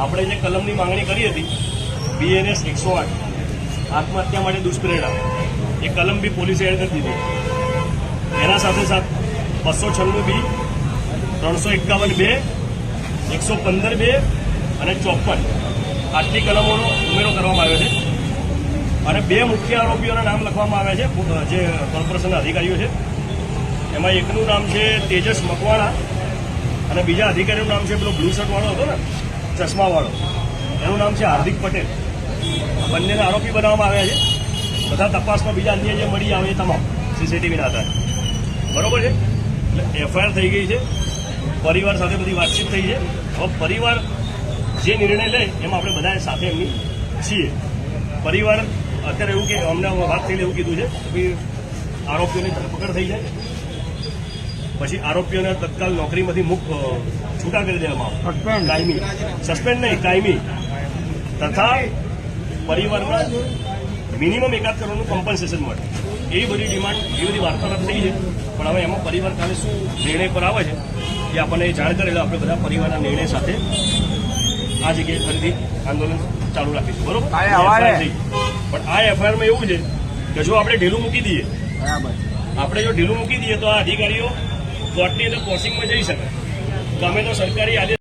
આપણે જે કલમની માંગણી કરી હતી BNS 108 આત્મહત્યા માટે દુષ્પ્રેરણા, એ કલમ બી પોલીસે એડ કરી દીધી. એના સાથે સાથે 296B, 351B, 115B અને 54 આટલી કલમોનો ઉમેરો કરવામાં આવ્યો છે. અને 2 મુખ્ય આરોપીઓના નામ લખવામાં આવ્યા છે, જે કોર્પોરેશનના અધિકારીઓ છે. એમાં એકનું નામ છે તેજસ મકવાણા અને બીજા અધિકારીનું નામ છે પેલો બ્લુ શર્ટવાળો હતો ને, ચશ્માવાળો, એનું નામ છે હાર્દિક પટેલ. બંનેના આરોપી બનાવવામાં આવ્યા છે. બધા તપાસમાં બીજા અન્ય જે મળી આવે એ તમામ CCTVના આધારે. બરોબર છે. એટલે FIR થઈ ગઈ છે. પરિવાર સાથે બધી વાતચીત થઈ છે. હવે પરિવાર જે નિર્ણય લે એમાં આપણે બધા સાથે એમની છીએ. પરિવાર અત્યારે એવું કે અમને વાત થઈને એવું કીધું છે કે આરોપીઓની ધરપકડ થઈ જાય, પછી આરોપીઓને તત્કાલ નોકરીમાંથી છૂટા કરી દેવામાં આવે, કાયમી, સસ્પેન્ડ નહીં, કાયમી, તથા પરિવારના મિનિમમ 1 કરોડનું કમ્પન્સેશન મળે. એવી બધી ડિમાન્ડ, એવી બધી વાર્તાલાપ થઈ છે. પણ હવે એમાં પરિવાર કાલે શું નિર્ણય પર આવે છે એ આપણને જાણ કરે, એટલે આપણે બધા પરિવારના નિર્ણય સાથે આ જગ્યાએ ફરીથી આંદોલન ચાલુ રાખીશું. બરોબર. પણ આ FIRમાં એવું છે કે જો આપણે ઢીલું મૂકી દઈએ, આપણે જો ઢીલું મૂકી દઈએ તો આ અધિકારીઓ કોર્ટની અંદર ક્રોસિંગમાં જઈ શકે. તો અમે તો સરકારી આદેશ